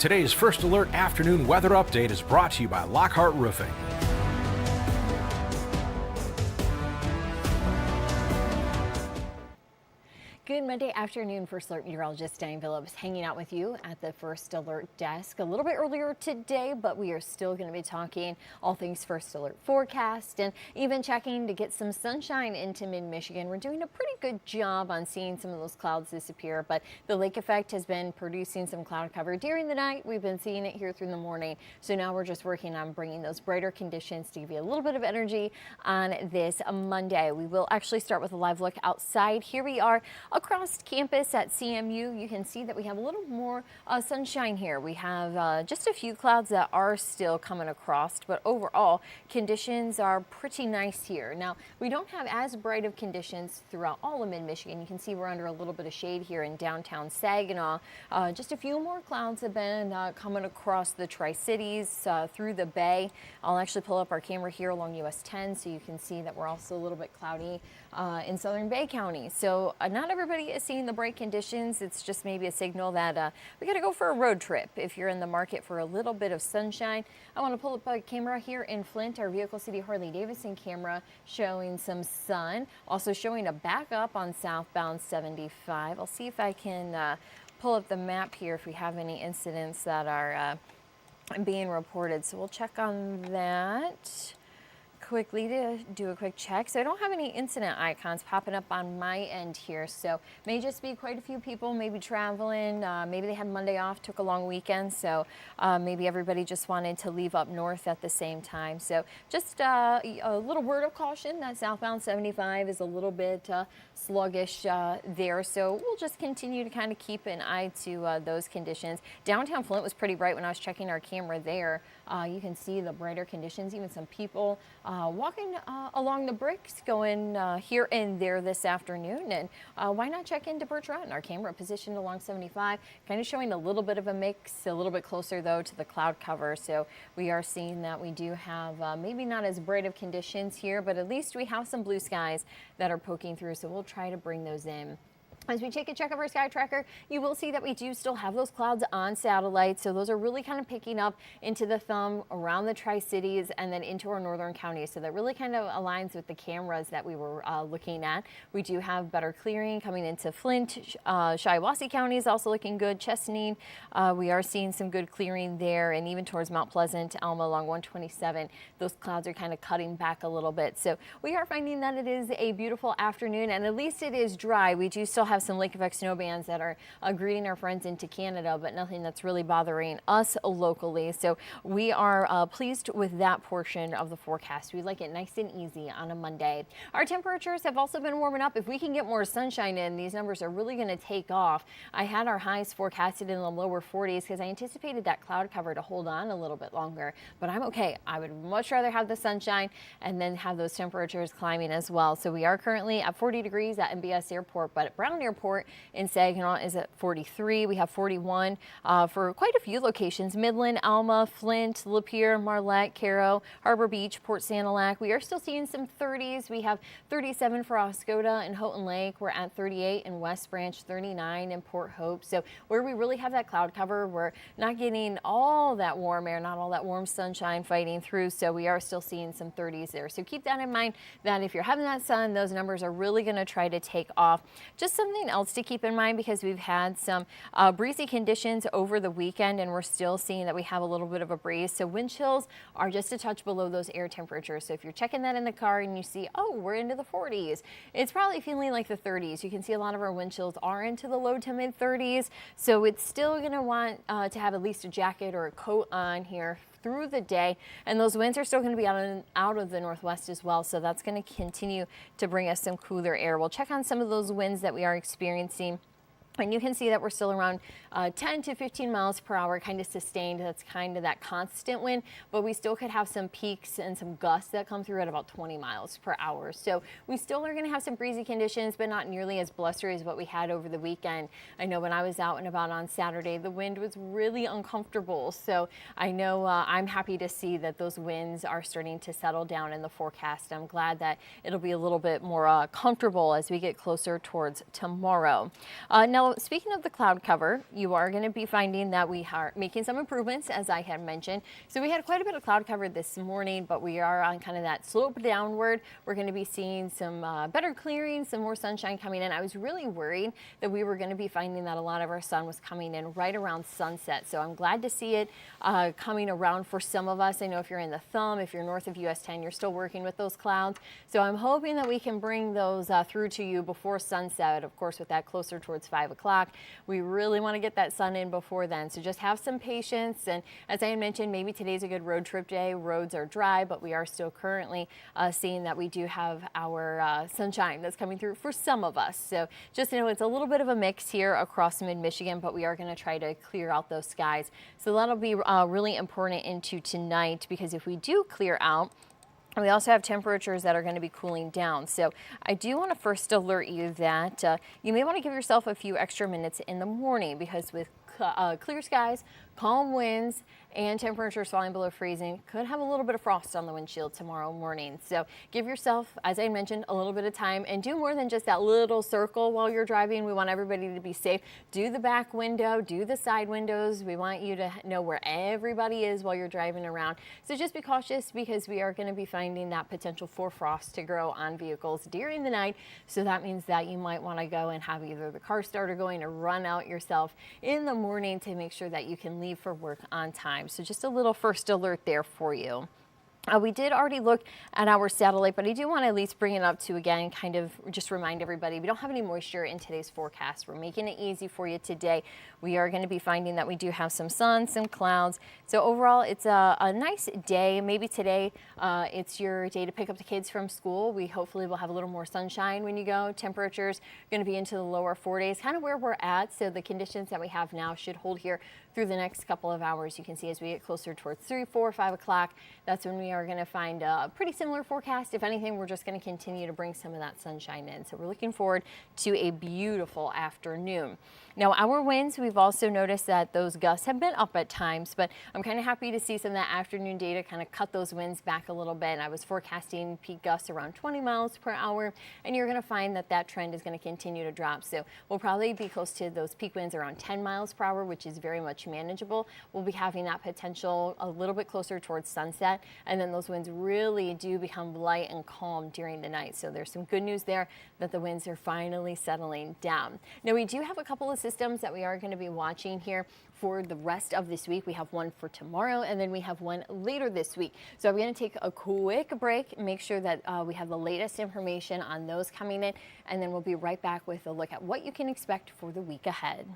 Today's First Alert afternoon weather update is brought to you by Lockhart Roofing. Good Monday afternoon, First Alert meteorologist Diane Phillips hanging out with you at the First Alert desk a little bit earlier today, but we are still going to be talking all things First Alert forecast and even checking to get some sunshine into mid-Michigan. We're doing a pretty good job on seeing some of those clouds disappear, but the lake effect has been producing some cloud cover during the night. We've been seeing it here through the morning, so now we're just working on bringing those brighter conditions to give you a little bit of energy on this Monday. We will actually start with a live look outside. Here we are across campus at CMU. You can see that we have a little more sunshine here. We have just a few clouds that are still coming across, but overall conditions are pretty nice here. Now, we don't have as bright of conditions throughout all of mid-Michigan. You can see we're under a little bit of shade here in downtown Saginaw. Just a few more clouds have been coming across the Tri-Cities through the bay. I'll actually pull up our camera here along US 10 so you can see that we're also a little bit cloudy in southern Bay County. So not everybody is seeing the bright conditions. It's just maybe a signal that we got to go for a road trip if you're in the market for a little bit of sunshine. I want to pull up a camera here in Flint, our Vehicle City Harley-Davidson camera showing some sun, also showing a backup on southbound 75. I'll see if I can pull up the map here if we have any incidents that are being reported. So we'll check on that quickly to do a quick check. So I don't have any incident icons popping up on my end here, so may just be quite a few people maybe traveling. Maybe they had Monday off, took a long weekend, so maybe everybody just wanted to leave up north at the same time. So just a little word of caution that southbound 75 is a little bit sluggish there, so we'll just continue to kind of keep an eye to those conditions. Downtown Flint was pretty bright when I was checking our camera there. You can see the brighter conditions, even some people walking along the bricks, going here and there this afternoon. And why not check into Birch Run? Our camera positioned along 75, kind of showing a little bit of a mix, a little bit closer though to the cloud cover. So we are seeing that we do have maybe not as bright of conditions here, but at least we have some blue skies that are poking through. So we'll try to bring those in. As we take a check of our sky tracker, you will see that we do still have those clouds on satellite. So those are really kind of picking up into the thumb around the Tri-Cities and then into our northern counties. So that really kind of aligns with the cameras that we were looking at. We do have better clearing coming into Flint. Shiawassee County is also looking good. Chesaning, we are seeing some good clearing there, and even towards Mount Pleasant, Alma along 127, those clouds are kind of cutting back a little bit. So we are finding that it is a beautiful afternoon, and at least it is dry. We do still have some lake effect snow bands that are greeting our friends into Canada, but nothing that's really bothering us locally. So we are pleased with that portion of the forecast. We like it nice and easy on a Monday. Our temperatures have also been warming up. If we can get more sunshine in, these numbers are really going to take off. I had our highs forecasted in the lower 40s because I anticipated that cloud cover to hold on a little bit longer, but I'm okay. I would much rather have the sunshine and then have those temperatures climbing as well. So we are currently at 40 degrees at MBS Airport, but at Brown Airport in Saginaw is at 43. We have 41 for quite a few locations: Midland, Alma, Flint, Lapeer, Marlette, Caro, Harbor Beach, Port Sanilac. We are still seeing some 30s. We have 37 for Oscoda and Houghton Lake. We're at 38 in West Branch, 39 in Port Hope. So where we really have that cloud cover, we're not getting all that warm air, not all that warm sunshine fighting through. So we are still seeing some 30s there. So keep that in mind, that if you're having that sun, those numbers are really going to try to take off. Just something else to keep in mind, because we've had some breezy conditions over the weekend, and we're still seeing that we have a little bit of a breeze. So wind chills are just a touch below those air temperatures. So if you're checking that in the car and you see, oh, we're into the 40s, it's probably feeling like the 30s. You can see a lot of our wind chills are into the low to mid 30s. So it's still going to want to have at least a jacket or a coat on here through the day, and those winds are still going to be out of the northwest as well, so that's going to continue to bring us some cooler air. We'll check on some of those winds that we are experiencing. And you can see that we're still around 10 to 15 miles per hour, kind of sustained. That's kind of that constant wind, but we still could have some peaks and some gusts that come through at about 20 miles per hour. So we still are going to have some breezy conditions, but not nearly as blustery as what we had over the weekend. I know when I was out and about on Saturday, the wind was really uncomfortable. So I know I'm happy to see that those winds are starting to settle down in the forecast. I'm glad that it'll be a little bit more comfortable as we get closer towards tomorrow. Now Now, speaking of the cloud cover, you are going to be finding that we are making some improvements, as I had mentioned. So we had quite a bit of cloud cover this morning, but we are on kind of that slope downward. We're going to be seeing some better clearing, some more sunshine coming in. I was really worried that we were going to be finding that a lot of our sun was coming in right around sunset. So I'm glad to see it coming around for some of us. I know if you're in the thumb, if you're north of US 10, you're still working with those clouds. So I'm hoping that we can bring those through to you before sunset. Of course, with that closer towards 5 o'clock, we really want to get that sun in before then. So just have some patience. And as I mentioned, maybe today's a good road trip day. Roads are dry, but we are still currently seeing that we do have our sunshine that's coming through for some of us. So just know it's a little bit of a mix here across mid-Michigan, but we are going to try to clear out those skies. So that'll be really important into tonight, because if we do clear out, and we also have temperatures that are going to be cooling down. So I do want to first alert you that you may want to give yourself a few extra minutes in the morning, because with clear skies, calm winds, and temperatures falling below freezing, could have a little bit of frost on the windshield tomorrow morning. So give yourself, as I mentioned, a little bit of time, and do more than just that little circle while you're driving. We want everybody to be safe. Do the back window, do the side windows. We want you to know where everybody is while you're driving around. So just be cautious, because we are going to be finding that potential for frost to grow on vehicles during the night. So that means that you might want to go and have either the car starter going or run out yourself in the morning to make sure that you can leave for work on time. So just a little first alert there for you. We did already look at our satellite, but I do want to at least bring it up to, again, kind of just remind everybody we don't have any moisture in today's forecast. We're making it easy for you today. We are going to be finding that we do have some sun, some clouds. So overall, it's a nice day. Maybe today it's your day to pick up the kids from school. We hopefully will have a little more sunshine when you go. Temperatures are going to be into the lower 40s, kind of where we're at. So the conditions that we have now should hold here through the next couple of hours. You can see as we get closer towards 3, 4, 5 o'clock, that's when we are going to find a pretty similar forecast. If anything, we're just going to continue to bring some of that sunshine in. So we're looking forward to a beautiful afternoon. Now, our winds, we've also noticed that those gusts have been up at times, but I'm kind of happy to see some of that afternoon data kind of cut those winds back a little bit. And I was forecasting peak gusts around 20 miles per hour, and you're going to find that that trend is going to continue to drop. So we'll probably be close to those peak winds around 10 miles per hour, which is very much manageable. We'll be having that potential a little bit closer towards sunset, and then those winds really do become light and calm during the night. So there's some good news there that the winds are finally settling down. Now, we do have a couple of systems that we are going to be watching here for the rest of this week. We have one for tomorrow, and then we have one later this week. So we're going to take a quick break, make sure that we have the latest information on those coming in, and then we'll be right back with a look at what you can expect for the week ahead.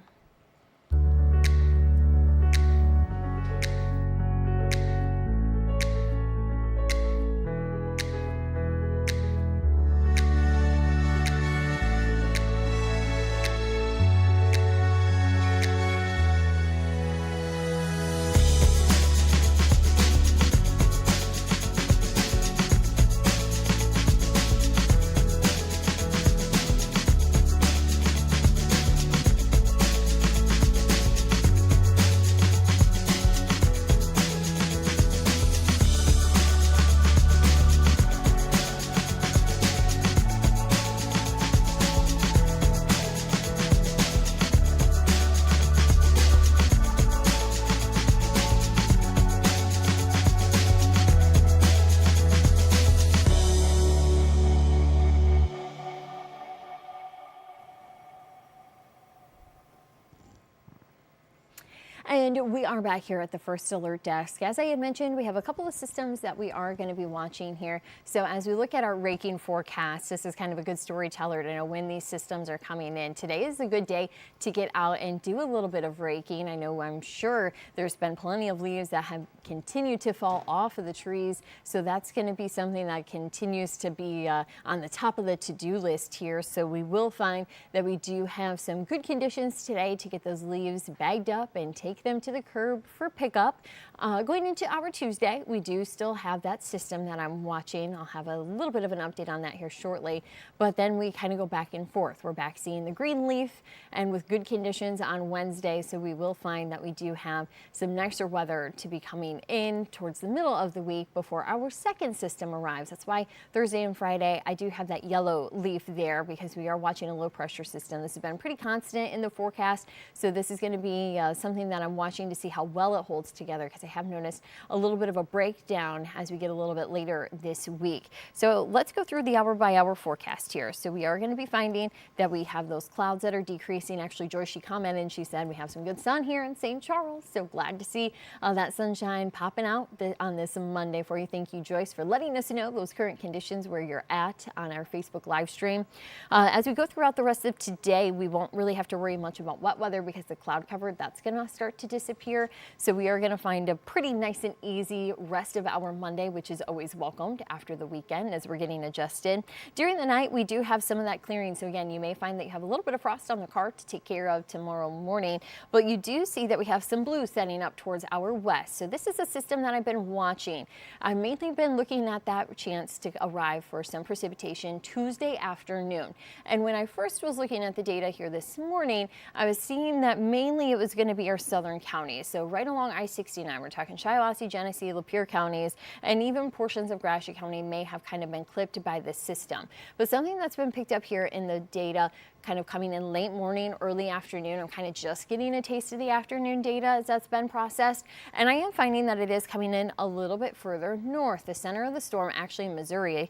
And we are back here at the First Alert Desk. As I had mentioned, we have a couple of systems that we are going to be watching here. So as we look at our raking forecast, this is kind of a good storyteller to know when these systems are coming in. Today is a good day to get out and do a little bit of raking. I'm sure there's been plenty of leaves that have continued to fall off of the trees. So that's going to be something that continues to be on the top of the to-do list here. So we will find that we do have some good conditions today to get those leaves bagged up and take them them to the curb for pickup. Going into our Tuesday, we do still have that system that I'm watching. I'll have a little bit of an update on that here shortly, but then we kind of go back and forth. We're back seeing the green leaf and with good conditions on Wednesday, so we will find that we do have some nicer weather to be coming in towards the middle of the week before our second system arrives. That's why Thursday and Friday I do have that yellow leaf there, because we are watching a low pressure system. This has been pretty constant in the forecast, so this is going to be something that I'm watching to see how well it holds together, because I have noticed a little bit of a breakdown as we get a little bit later this week. So let's go through the hour by hour forecast here. So we are going to be finding that we have those clouds that are decreasing. Actually, Joyce, she commented and she said we have some good sun here in St. Charles. So glad to see that sunshine popping out on this Monday for you. Thank you, Joyce, for letting us know those current conditions where you're at on our Facebook live stream. As we go throughout the rest of today, we won't really have to worry much about wet weather because the cloud cover, that's going to start to disappear. So we are going to find a pretty nice and easy rest of our Monday, which is always welcomed after the weekend as we're getting adjusted. During the night, we do have some of that clearing. So again, you may find that you have a little bit of frost on the car to take care of tomorrow morning, but you do see that we have some blue setting up towards our west. So this is a system that I've been watching. I've mainly been looking at that chance to arrive for some precipitation Tuesday afternoon. And when I first was looking at the data here this morning, I was seeing that mainly it was going to be our southern counties. So right along I-69, we're talking Shiawassee, Genesee, Lapeer counties, and even portions of Gratiot County may have kind of been clipped by this system. But something that's been picked up here in the data kind of coming in late morning, early afternoon. I'm kind of just getting a taste of the afternoon data as that's been processed. And I am finding that it is coming in a little bit further north. The center of the storm, actually in Missouri,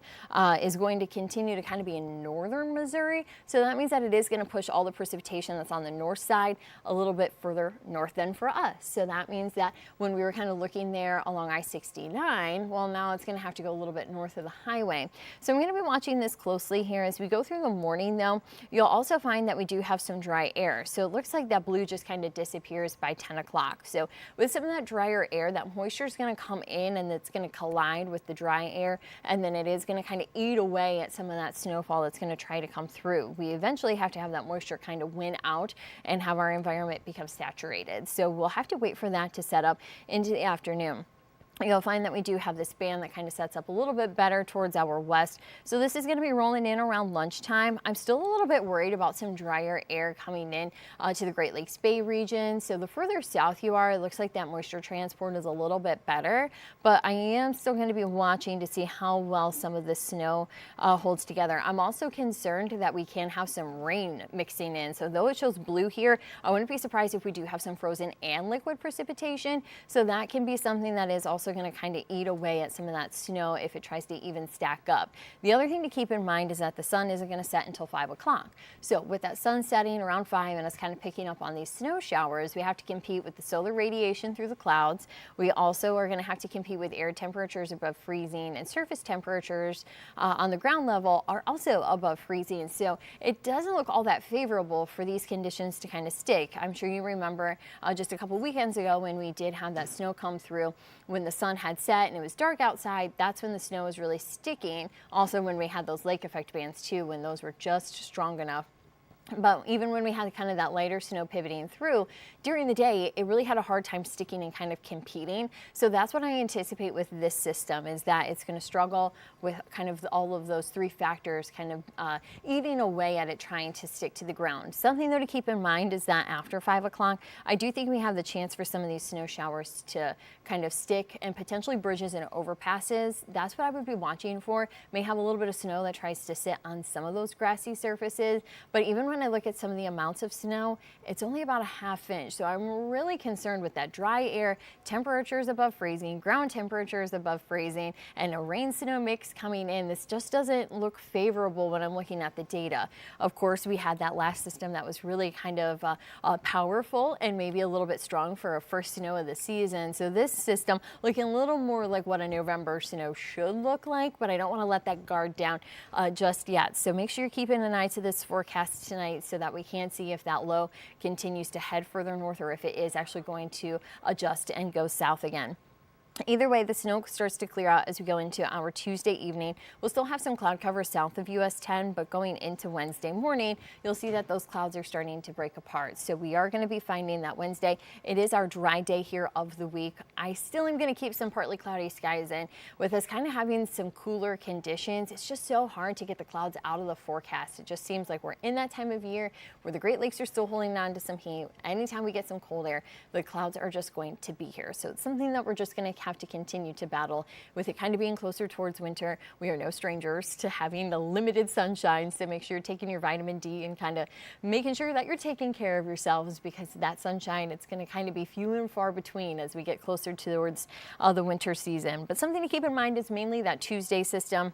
is going to continue to kind of be in northern Missouri. So that means that it is going to push all the precipitation that's on the north side a little bit further north than for us. So that means that when we were kind of looking there along I-69, well, now it's going to have to go a little bit north of the highway. So I'm going to be watching this closely here as we go through the morning, though. You'll also find that we do have some dry air. So it looks like that blue just kind of disappears by 10 o'clock. So with some of that drier air, that moisture is going to come in and it's going to collide with the dry air. And then it is going to kind of eat away at some of that snowfall that's going to try to come through. We eventually have to have that moisture kind of win out and have our environment become saturated. So we'll have to wait for that to set up into the afternoon. You'll find that we do have this band that kind of sets up a little bit better towards our west. So this is going to be rolling in around lunchtime. I'm still a little bit worried about some drier air coming in to the Great Lakes Bay region. So the further south you are, it looks like that moisture transport is a little bit better. But I am still going to be watching to see how well some of the snow holds together. I'm also concerned that we can have some rain mixing in. So though it shows blue here, I wouldn't be surprised if we do have some frozen and liquid precipitation. So that can be something that is also going to kind of eat away at some of that snow if it tries to even stack up. The other thing to keep in mind is that the sun isn't going to set until 5 o'clock. So with that sun setting around 5 and us kind of picking up on these snow showers, we have to compete with the solar radiation through the clouds. We also are going to have to compete with air temperatures above freezing, and surface temperatures on the ground level are also above freezing. So it doesn't look all that favorable for these conditions to kind of stick. I'm sure you remember just a couple weekends ago when we did have that snow come through, when the sun had set and it was dark outside, that's when the snow was really sticking. Also when we had those lake effect bands too, when those were just strong enough. But even when we had kind of that lighter snow pivoting through, during the day, it really had a hard time sticking and kind of competing. So that's what I anticipate with this system, is that it's going to struggle with kind of all of those three factors kind of eating away at it, trying to stick to the ground. Something though to keep in mind is that after 5 o'clock, I do think we have the chance for some of these snow showers to kind of stick, and potentially bridges and overpasses. That's what I would be watching for. May have a little bit of snow that tries to sit on some of those grassy surfaces, but even when I look at some of the amounts of snow, it's only about a ½ inch. So I'm really concerned with that dry air, temperatures above freezing, ground temperatures above freezing, and a rain snow mix coming in. This just doesn't look favorable when I'm looking at the data. Of course, we had that last system that was really kind of powerful and maybe a little bit strong for a first snow of the season. So this system looking a little more like what a November snow should look like, but I don't want to let that guard down just yet. So make sure you're keeping an eye to this forecast tonight, so that we can see if that low continues to head further north or if it is actually going to adjust and go south again. Either way, the snow starts to clear out as we go into our Tuesday evening. We'll still have some cloud cover south of US 10, but going into Wednesday morning, you'll see that those clouds are starting to break apart. So we are going to be finding that Wednesday, it is our dry day here of the week. I still am going to keep some partly cloudy skies in. With us kind of having some cooler conditions, it's just so hard to get the clouds out of the forecast. It just seems like we're in that time of year where the Great Lakes are still holding on to some heat. Anytime we get some cold air, the clouds are just going to be here. So it's something that we're just going to have to continue to battle. With it kind of being closer towards winter, we are no strangers to having the limited sunshine, so make sure you're taking your vitamin D and kind of making sure that you're taking care of yourselves, because that sunshine, it's going to kind of be few and far between as we get closer towards the winter season. But something to keep in mind is mainly that Tuesday system.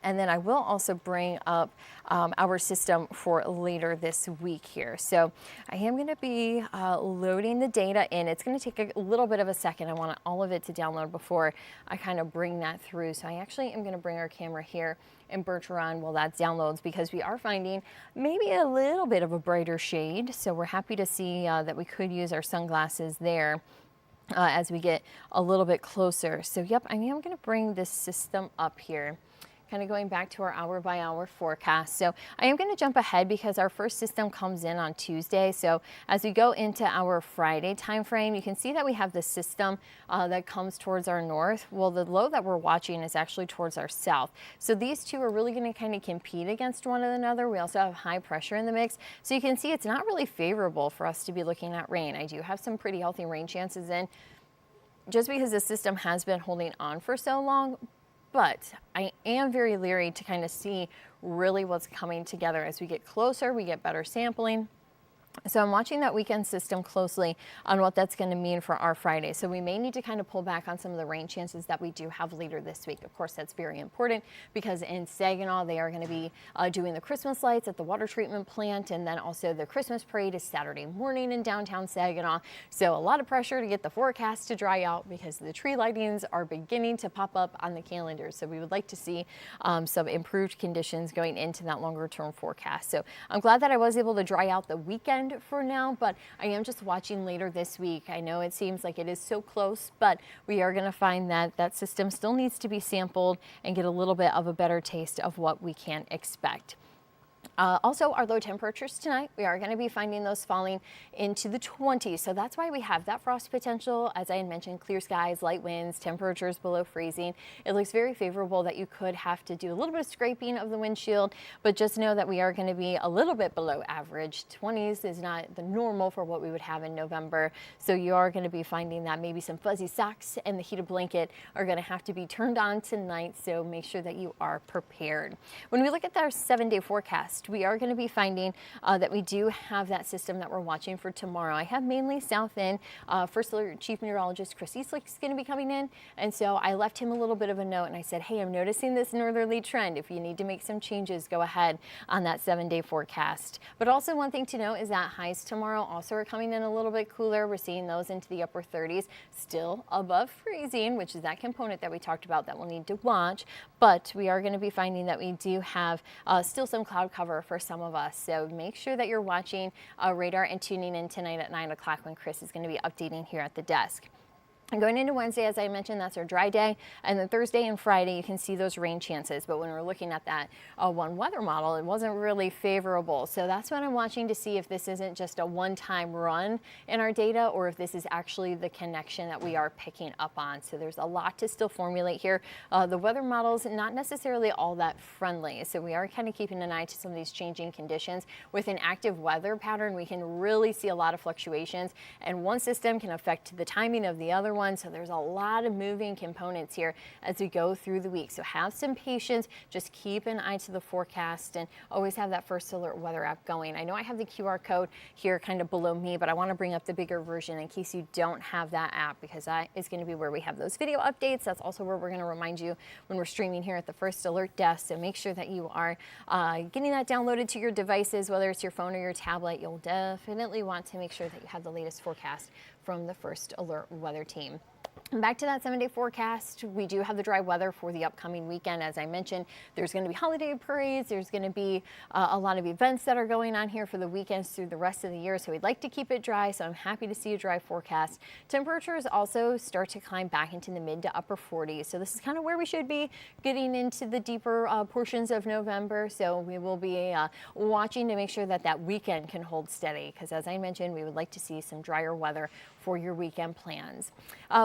And then I will also bring up our system for later this week here. So I am going to be loading the data in. It's going to take a little bit of a second. I want all of it to download before I kind of bring that through. So I actually am going to bring our camera here in Bergeron while that downloads, because we are finding maybe a little bit of a brighter shade. So we're happy to see that we could use our sunglasses there as we get a little bit closer. So yep, I am going to bring this system up here, kind of going back to our hour by hour forecast. So I am going to jump ahead because our first system comes in on Tuesday. So as we go into our Friday time frame, you can see that we have the system that comes towards our north. Well, the low that we're watching is actually towards our south. So these two are really going to kind of compete against one another. We also have high pressure in the mix. So you can see it's not really favorable for us to be looking at rain. I do have some pretty healthy rain chances in, just because the system has been holding on for so long. But I am very leery to kind of see really what's coming together. As we get closer, we get better sampling. So I'm watching that weekend system closely on what that's going to mean for our Friday. So we may need to kind of pull back on some of the rain chances that we do have later this week. Of course, that's very important because in Saginaw, they are going to be doing the Christmas lights at the water treatment plant. And then also the Christmas parade is Saturday morning in downtown Saginaw. So a lot of pressure to get the forecast to dry out because the tree lightings are beginning to pop up on the calendar. So we would like to see some improved conditions going into that longer term forecast. So I'm glad that I was able to dry out the weekend for now, but I am just watching later this week. I know it seems like it is so close, but we are going to find that that system still needs to be sampled and get a little bit of a better taste of what we can expect. Also, our low temperatures tonight, we are going to be finding those falling into the 20s. So that's why we have that frost potential. As I had mentioned, clear skies, light winds, temperatures below freezing. It looks very favorable that you could have to do a little bit of scraping of the windshield, but just know that we are going to be a little bit below average. 20s is not the normal for what we would have in November. So you are going to be finding that maybe some fuzzy socks and the heated blanket are going to have to be turned on tonight. So make sure that you are prepared. When we look at our 7-day forecast, we are going to be finding that we do have that system that we're watching for tomorrow. I have mainly south in. First Alert Chief Meteorologist Chris Eastlick is going to be coming in. And so I left him a little bit of a note and I said, hey, I'm noticing this northerly trend. If you need to make some changes, go ahead on that 7-day forecast. But also one thing to note is that highs tomorrow also are coming in a little bit cooler. We're seeing those into the upper 30s, still above freezing, which is that component that we talked about that we'll need to watch. But we are going to be finding that we do have still some cloud cover for some of us. So make sure that you're watching radar and tuning in tonight at 9 o'clock when Chris is going to be updating here at the desk. And going into Wednesday, as I mentioned, that's our dry day. And then Thursday and Friday, you can see those rain chances. But when we're looking at that one weather model, it wasn't really favorable. So that's what I'm watching to see if this isn't just a one-time run in our data or if this is actually the connection that we are picking up on. So there's a lot to still formulate here. The weather model's not necessarily all that friendly. So we are kind of keeping an eye to some of these changing conditions. With an active weather pattern, we can really see a lot of fluctuations. And one system can affect the timing of the other one. So there's a lot of moving components here as we go through the week. So have some patience, just keep an eye to the forecast and always have that First Alert weather app going. I know I have the QR code here kind of below me, but I want to bring up the bigger version in case you don't have that app, because that is going to be where we have those video updates. That's also where we're going to remind you when we're streaming here at the First Alert desk. So make sure that you are getting that downloaded to your devices, whether it's your phone or your tablet. You'll definitely want to make sure that you have the latest forecast from the First Alert weather team. Back to that 7-day forecast. We do have the dry weather for the upcoming weekend. As I mentioned, there's going to be holiday parades. There's going to be a lot of events that are going on here for the weekends through the rest of the year. So we'd like to keep it dry. So I'm happy to see a dry forecast. Temperatures also start to climb back into the mid to upper 40s. So this is kind of where we should be getting into the deeper portions of November. So we will be watching to make sure that that weekend can hold steady. Because as I mentioned, we would like to see some drier weather for your weekend plans.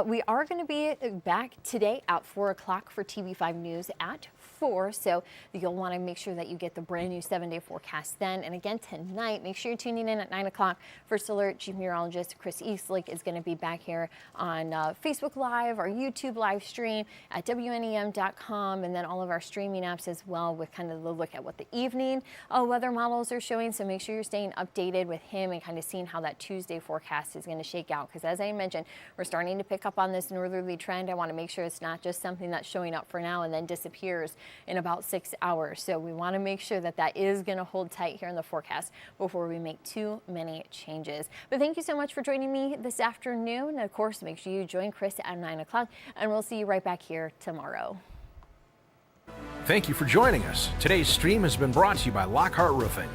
We are going to be back today at 4 o'clock for TV5 News at 4. So you'll want to make sure that you get the brand new 7-day forecast then. And again, tonight, make sure you're tuning in at 9 o'clock. First Alert Chief Meteorologist Chris Eastlick is going to be back here on Facebook Live, our YouTube live stream at WNEM.com, and then all of our streaming apps as well with kind of the look at what the evening weather models are showing. So make sure you're staying updated with him and kind of seeing how that Tuesday forecast is going to shake out. Because as I mentioned, we're starting to pick up on this northerly trend. I want to make sure it's not just something that's showing up for now and then disappears in about 6 hours. So we want to make sure that that is going to hold tight here in the forecast before we make too many changes. But thank you so much for joining me this afternoon. And of course, make sure you join Chris at 9 o'clock, and we'll see you right back here tomorrow. Thank you for joining us. Today's stream has been brought to you by Lockhart Roofing.